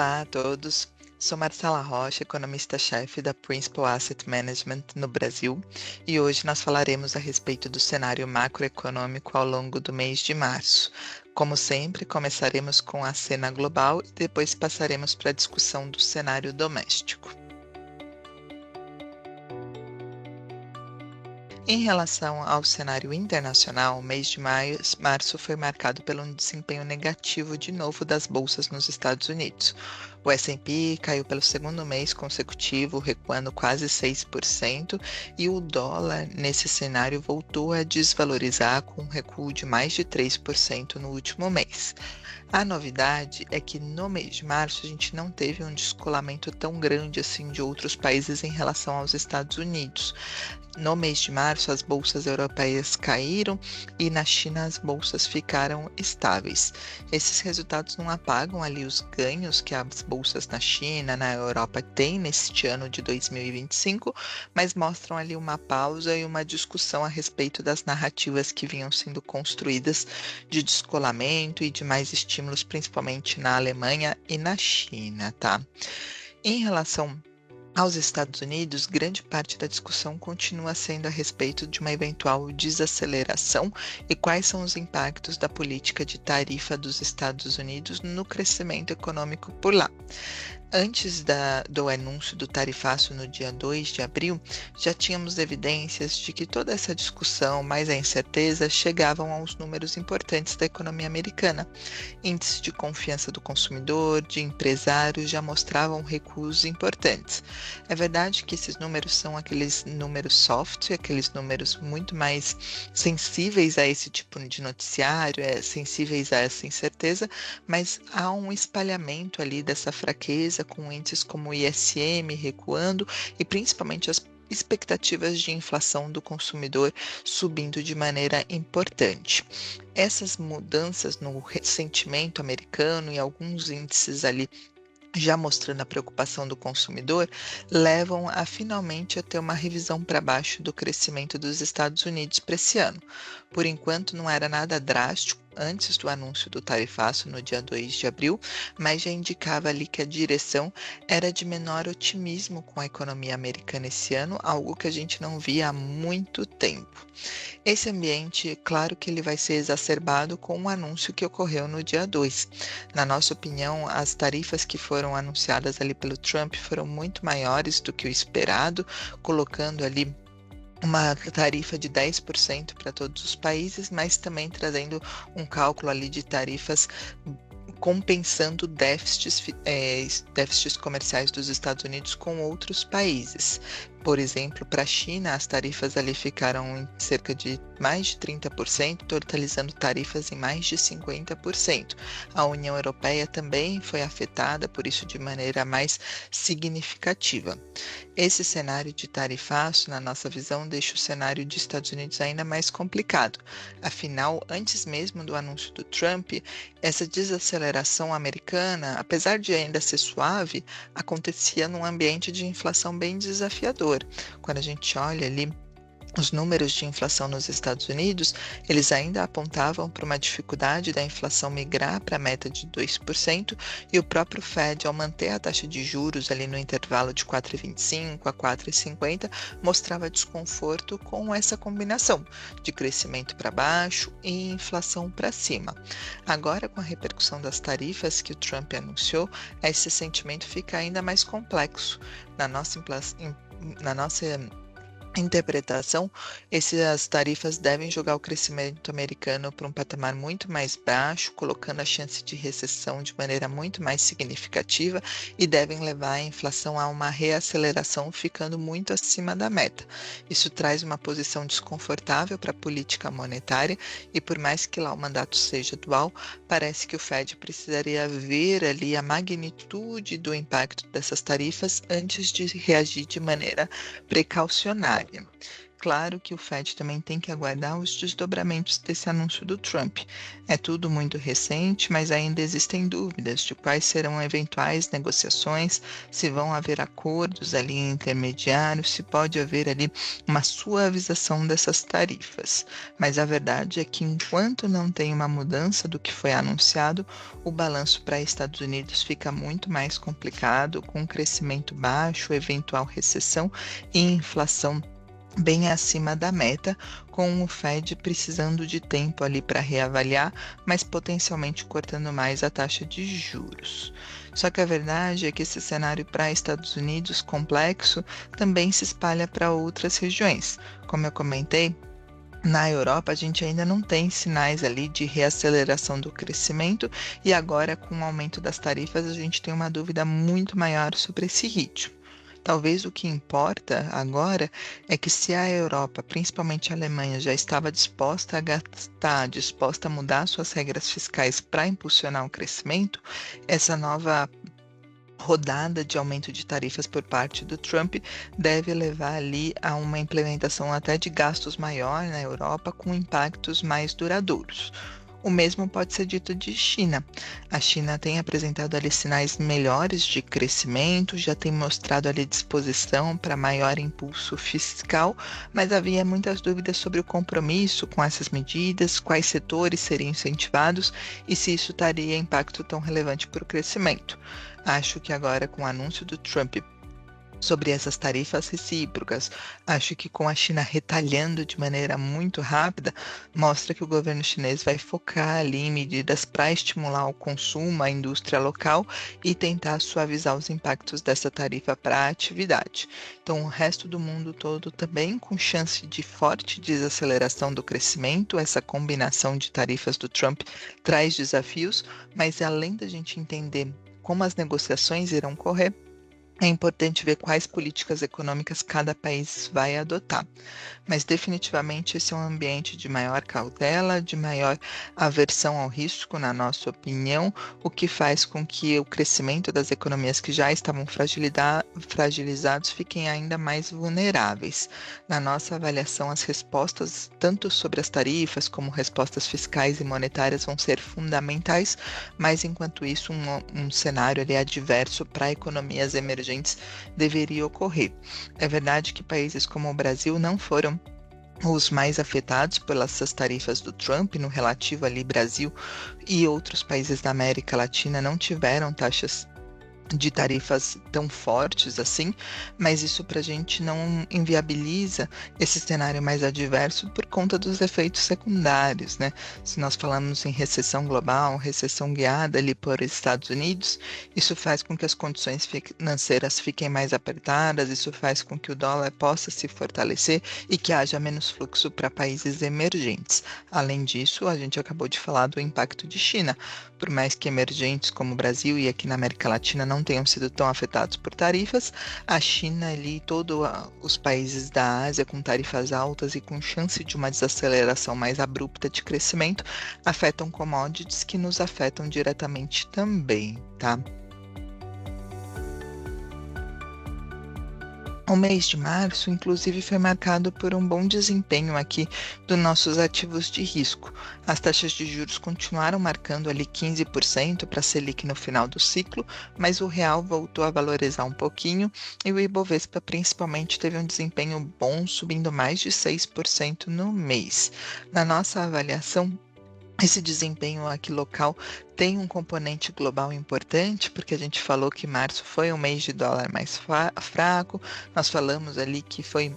Olá a todos, sou Marcela Rocha, economista-chefe da Principal Asset Management no Brasil, e hoje nós falaremos a respeito do cenário macroeconômico ao longo do mês de março. Como sempre, começaremos com a cena global e depois passaremos para a discussão do cenário doméstico. Em relação ao cenário internacional, o mês de março foi marcado pelo desempenho negativo de novo das bolsas nos Estados Unidos. O S&P caiu pelo segundo mês consecutivo, recuando quase 6%, e o dólar, nesse cenário, voltou a desvalorizar com um recuo de mais de 3% no último mês. A novidade é que no mês de março a gente não teve um descolamento tão grande assim de outros países em relação aos Estados Unidos. No mês de março, as bolsas europeias caíram e na China as bolsas ficaram estáveis. Esses resultados não apagam ali os ganhos que as bolsas na China, na Europa têm neste ano de 2025, mas mostram ali uma pausa e uma discussão a respeito das narrativas que vinham sendo construídas de descolamento e de mais estímulos, principalmente na Alemanha e na China, tá? Em relação aos Estados Unidos, grande parte da discussão continua sendo a respeito de uma eventual desaceleração e quais são os impactos da política de tarifa dos Estados Unidos no crescimento econômico por lá. Antes do anúncio do tarifaço no dia 2 de abril, já tínhamos evidências de que toda essa discussão, mais a incerteza, chegavam aos números importantes da economia americana. Índices de confiança do consumidor, de empresários já mostravam recuos importantes. É verdade que esses números são aqueles números soft, aqueles números muito mais sensíveis a esse tipo de noticiário, sensíveis a essa incerteza, mas há um espalhamento ali dessa fraqueza com índices como o ISM recuando e principalmente as expectativas de inflação do consumidor subindo de maneira importante. Essas mudanças no sentimento americano e alguns índices ali já mostrando a preocupação do consumidor, levam a finalmente a ter uma revisão para baixo do crescimento dos Estados Unidos para esse ano. Por enquanto não era nada drástico antes do anúncio do tarifaço no dia 2 de abril, mas já indicava ali que a direção era de menor otimismo com a economia americana esse ano, algo que a gente não via há muito tempo. Esse ambiente, claro que ele vai ser exacerbado com o anúncio que ocorreu no dia 2. Na nossa opinião, as tarifas que foram anunciadas ali pelo Trump foram muito maiores do que o esperado, colocando ali uma tarifa de 10% para todos os países, mas também trazendo um cálculo ali de tarifas compensando déficits comerciais dos Estados Unidos com outros países. Por exemplo, para a China, as tarifas ali ficaram em cerca de mais de 30%, totalizando tarifas em mais de 50%. A União Europeia também foi afetada por isso de maneira mais significativa. Esse cenário de tarifaço, na nossa visão, deixa o cenário dos Estados Unidos ainda mais complicado. Afinal, antes mesmo do anúncio do Trump, essa desaceleração americana, apesar de ainda ser suave, acontecia num ambiente de inflação bem desafiador. Quando a gente olha ali os números de inflação nos Estados Unidos, eles ainda apontavam para uma dificuldade da inflação migrar para a meta de 2%, e o próprio Fed, ao manter a taxa de juros ali no intervalo de 4,25 a 4,50, mostrava desconforto com essa combinação de crescimento para baixo e inflação para cima. Agora, com a repercussão das tarifas que o Trump anunciou, esse sentimento fica ainda mais complexo. Na nossa interpretação, essas tarifas devem jogar o crescimento americano para um patamar muito mais baixo, colocando a chance de recessão de maneira muito mais significativa, e devem levar a inflação a uma reaceleração, ficando muito acima da meta. Isso traz uma posição desconfortável para a política monetária, e por mais que lá o mandato seja dual, parece que o Fed precisaria ver ali a magnitude do impacto dessas tarifas antes de reagir de maneira precaucionária. Claro que o Fed também tem que aguardar os desdobramentos desse anúncio do Trump. É tudo muito recente, mas ainda existem dúvidas de quais serão eventuais negociações, se vão haver acordos ali intermediários, se pode haver ali uma suavização dessas tarifas. Mas a verdade é que enquanto não tem uma mudança do que foi anunciado, o balanço para Estados Unidos fica muito mais complicado, com crescimento baixo, eventual recessão e inflação bem acima da meta, com o Fed precisando de tempo ali para reavaliar, mas potencialmente cortando mais a taxa de juros. Só que a verdade é que esse cenário para Estados Unidos complexo também se espalha para outras regiões. Como eu comentei, na Europa, a gente ainda não tem sinais ali de reaceleração do crescimento e agora, com o aumento das tarifas, a gente tem uma dúvida muito maior sobre esse ritmo. Talvez o que importa agora é que se a Europa, principalmente a Alemanha, já estava disposta a gastar, disposta a mudar suas regras fiscais para impulsionar o crescimento, essa nova rodada de aumento de tarifas por parte do Trump deve levar ali a uma implementação até de gastos maior na Europa, com impactos mais duradouros. O mesmo pode ser dito de China. A China tem apresentado ali sinais melhores de crescimento, já tem mostrado ali disposição para maior impulso fiscal, mas havia muitas dúvidas sobre o compromisso com essas medidas, quais setores seriam incentivados e se isso teria impacto tão relevante para o crescimento. Acho que agora, com o anúncio do Trump sobre essas tarifas recíprocas, acho que com a China retalhando de maneira muito rápida, mostra que o governo chinês vai focar ali em medidas para estimular o consumo, a indústria local e tentar suavizar os impactos dessa tarifa para a atividade. Então, o resto do mundo todo também com chance de forte desaceleração do crescimento, essa combinação de tarifas do Trump traz desafios, mas além da gente entender como as negociações irão correr, é importante ver quais políticas econômicas cada país vai adotar. Mas definitivamente esse é um ambiente de maior cautela, de maior aversão ao risco, na nossa opinião, o que faz com que o crescimento das economias que já estavam fragilizados fiquem ainda mais vulneráveis. Na nossa avaliação, as respostas, tanto sobre as tarifas como respostas fiscais e monetárias, vão ser fundamentais, mas enquanto isso, um cenário ali adverso para economias emergentes deveria ocorrer. É verdade que países como o Brasil não foram os mais afetados pelas tarifas do Trump, no relativo ali Brasil e outros países da América Latina não tiveram taxas de tarifas tão fortes assim, mas isso para a gente não inviabiliza esse cenário mais adverso por conta dos efeitos secundários, né? Se nós falamos em recessão global, recessão guiada ali por Estados Unidos, isso faz com que as condições financeiras fiquem mais apertadas, isso faz com que o dólar possa se fortalecer e que haja menos fluxo para países emergentes. Além disso, a gente acabou de falar do impacto de China. Por mais que emergentes como o Brasil e aqui na América Latina não tenham sido tão afetados por tarifas, a China ali e todos os países da Ásia com tarifas altas e com chance de uma desaceleração mais abrupta de crescimento afetam commodities que nos afetam diretamente também, tá? O mês de março, inclusive, foi marcado por um bom desempenho aqui dos nossos ativos de risco. As taxas de juros continuaram marcando ali 15% para a Selic no final do ciclo, mas o real voltou a valorizar um pouquinho e o Ibovespa principalmente teve um desempenho bom, subindo mais de 6% no mês. Na nossa avaliação, esse desempenho aqui local tem um componente global importante, porque a gente falou que março foi um mês de dólar mais fraco, nós falamos ali que foi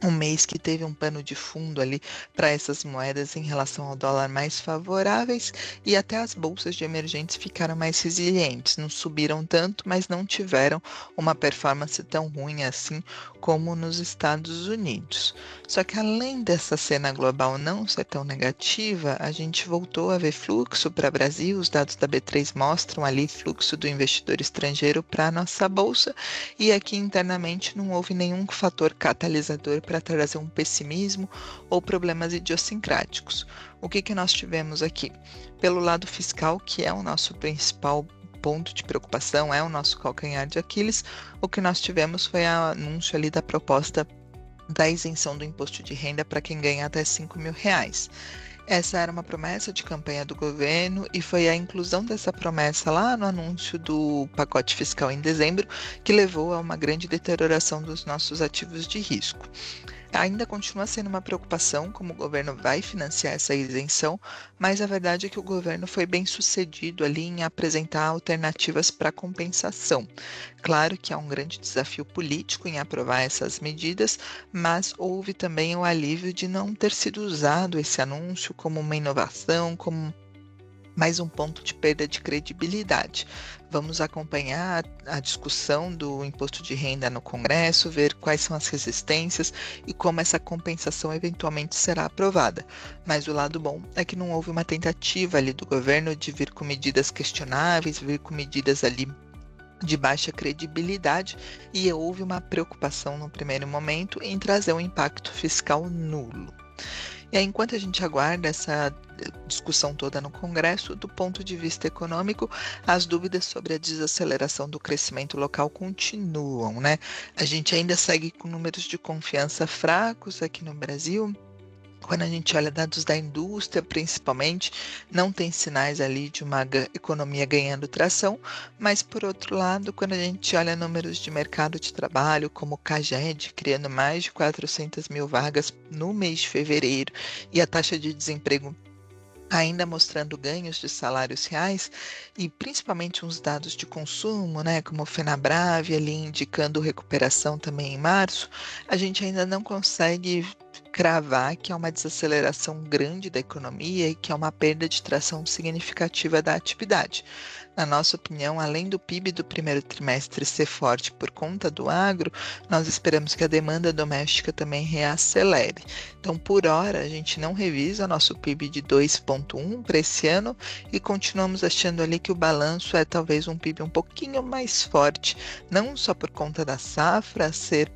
um mês que teve um pano de fundo ali para essas moedas em relação ao dólar mais favoráveis e até as bolsas de emergentes ficaram mais resilientes, não subiram tanto, mas não tiveram uma performance tão ruim assim como nos Estados Unidos. Só que além dessa cena global não ser tão negativa, a gente voltou a ver fluxo para o Brasil, os dados da B3 mostram ali fluxo do investidor estrangeiro para a nossa bolsa e aqui internamente não houve nenhum fator catalisador para trazer um pessimismo ou problemas idiosincráticos. O que nós tivemos aqui? Pelo lado fiscal, que é o nosso principal ponto de preocupação, é o nosso calcanhar de Aquiles, o que nós tivemos foi o anúncio ali da proposta da isenção do imposto de renda para quem ganha até R$ 5.000. Essa era uma promessa de campanha do governo e foi a inclusão dessa promessa lá no anúncio do pacote fiscal em dezembro que levou a uma grande deterioração dos nossos ativos de risco. Ainda continua sendo uma preocupação como o governo vai financiar essa isenção, mas a verdade é que o governo foi bem sucedido ali em apresentar alternativas para compensação. Claro que há um grande desafio político em aprovar essas medidas, mas houve também o alívio de não ter sido usado esse anúncio como uma inovação, como mais um ponto de perda de credibilidade. Vamos acompanhar a discussão do imposto de renda no Congresso, ver quais são as resistências e como essa compensação eventualmente será aprovada. Mas o lado bom é que não houve uma tentativa ali do governo de vir com medidas questionáveis, vir com medidas ali de baixa credibilidade, e houve uma preocupação no primeiro momento em trazer um impacto fiscal nulo. E aí, enquanto a gente aguarda essa discussão toda no Congresso, do ponto de vista econômico, as dúvidas sobre a desaceleração do crescimento local continuam, né? A gente ainda segue com números de confiança fracos aqui no Brasil. Quando a gente olha dados da indústria, principalmente, não tem sinais ali de uma economia ganhando tração, mas, por outro lado, quando a gente olha números de mercado de trabalho, como o CAGED, criando mais de 400 mil vagas no mês de fevereiro, e a taxa de desemprego ainda mostrando ganhos de salários reais, e principalmente uns dados de consumo, né, como o Fenabrave, ali indicando recuperação também em março, a gente ainda não consegue cravar que é uma desaceleração grande da economia e que é uma perda de tração significativa da atividade. Na nossa opinião, além do PIB do primeiro trimestre ser forte por conta do agro, nós esperamos que a demanda doméstica também reacelere. Então, por hora, a gente não revisa nosso PIB de 2,1 para esse ano e continuamos achando ali que o balanço é talvez um PIB um pouquinho mais forte, não só por conta da safra ser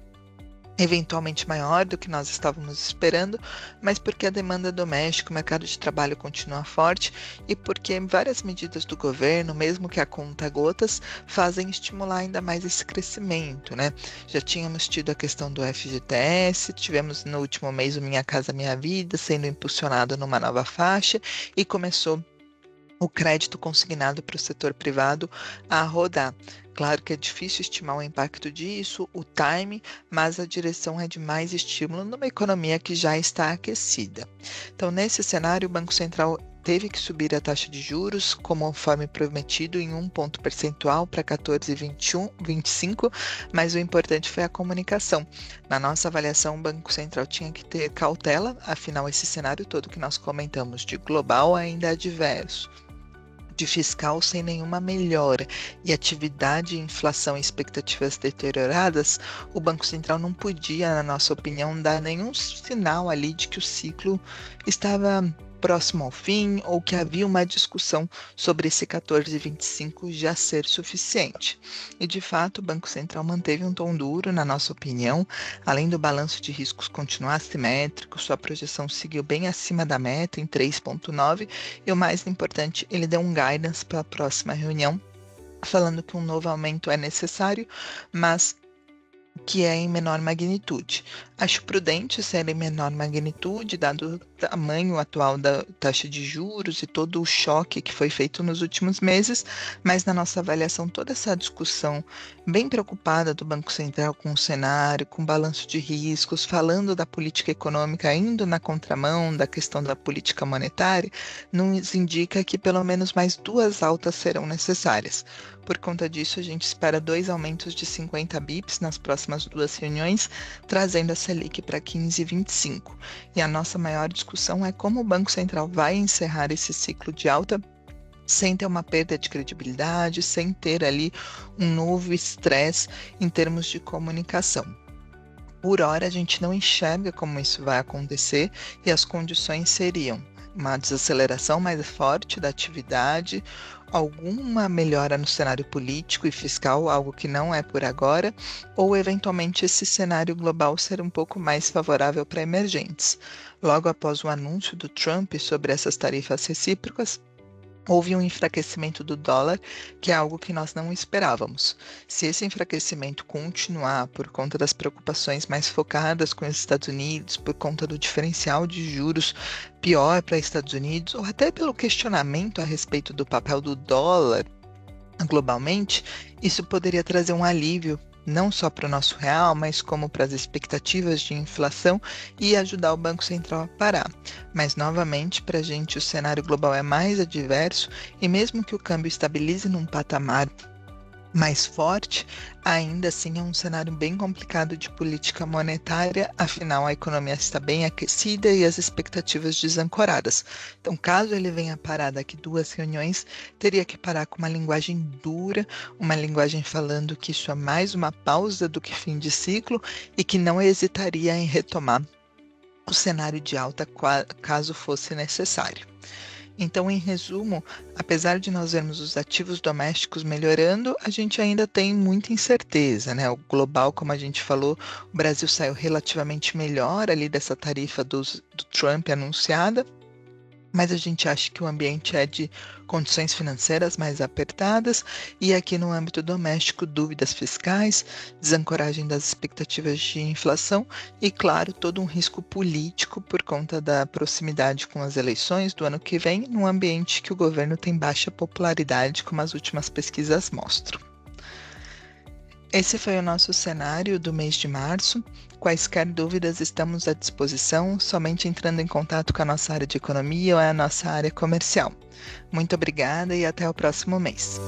eventualmente maior do que nós estávamos esperando, mas porque a demanda doméstica, o mercado de trabalho continua forte e porque várias medidas do governo, mesmo que a conta gotas, fazem estimular ainda mais esse crescimento, né? Já tínhamos tido a questão do FGTS, tivemos no último mês o Minha Casa Minha Vida sendo impulsionado numa nova faixa e começou o crédito consignado para o setor privado a rodar. Claro que é difícil estimar o impacto disso, o time, mas a direção é de mais estímulo numa economia que já está aquecida. Então, nesse cenário, o Banco Central teve que subir a taxa de juros, conforme prometido, em 1 ponto percentual para 14,25, mas o importante foi a comunicação. Na nossa avaliação, o Banco Central tinha que ter cautela, afinal, esse cenário todo que nós comentamos de global ainda é adverso, de fiscal sem nenhuma melhora e atividade, inflação e expectativas deterioradas, o Banco Central não podia, na nossa opinião, dar nenhum sinal ali de que o ciclo estava próximo ao fim ou que havia uma discussão sobre esse 14,25 já ser suficiente. E, de fato, o Banco Central manteve um tom duro, na nossa opinião, além do balanço de riscos continuar assimétrico, sua projeção seguiu bem acima da meta, em 3,9, e o mais importante, ele deu um guidance para a próxima reunião, falando que um novo aumento é necessário, mas que é em menor magnitude. Acho prudente ser em menor magnitude, dado o tamanho atual da taxa de juros e todo o choque que foi feito nos últimos meses, mas na nossa avaliação, toda essa discussão bem preocupada do Banco Central com o cenário, com o balanço de riscos, falando da política econômica, indo na contramão da questão da política monetária, nos indica que pelo menos mais 2 altas serão necessárias. Por conta disso, a gente espera 2 aumentos de 50 bips nas próximas 2 reuniões, trazendo a Selic para 15,25. E a nossa maior discussão é como o Banco Central vai encerrar esse ciclo de alta sem ter uma perda de credibilidade, sem ter ali um novo estresse em termos de comunicação. Por hora, a gente não enxerga como isso vai acontecer e as condições seriam uma desaceleração mais forte da atividade, alguma melhora no cenário político e fiscal, algo que não é por agora, ou eventualmente esse cenário global ser um pouco mais favorável para emergentes. Logo após o anúncio do Trump sobre essas tarifas recíprocas, houve um enfraquecimento do dólar, que é algo que nós não esperávamos. Se esse enfraquecimento continuar por conta das preocupações mais focadas com os Estados Unidos, por conta do diferencial de juros pior para os Estados Unidos, ou até pelo questionamento a respeito do papel do dólar globalmente, isso poderia trazer um alívio não só para o nosso real, mas como para as expectativas de inflação e ajudar o Banco Central a parar. Mas, novamente, para a gente o cenário global é mais adverso e mesmo que o câmbio estabilize num patamar mais forte, ainda assim é um cenário bem complicado de política monetária, afinal a economia está bem aquecida e as expectativas desancoradas. Então, caso ele venha parar daqui 2 reuniões, teria que parar com uma linguagem dura, uma linguagem falando que isso é mais uma pausa do que fim de ciclo e que não hesitaria em retomar o cenário de alta caso fosse necessário. Então, em resumo, apesar de nós vermos os ativos domésticos melhorando, a gente ainda tem muita incerteza, né? O global, como a gente falou, o Brasil saiu relativamente melhor ali dessa tarifa do Trump anunciada, mas a gente acha que o ambiente é de condições financeiras mais apertadas e aqui no âmbito doméstico, dúvidas fiscais, desancoragem das expectativas de inflação e, claro, todo um risco político por conta da proximidade com as eleições do ano que vem, num ambiente que o governo tem baixa popularidade, como as últimas pesquisas mostram. Esse foi o nosso cenário do mês de março. Quaisquer dúvidas estamos à disposição, somente entrando em contato com a nossa área de economia ou a nossa área comercial. Muito obrigada e até o próximo mês.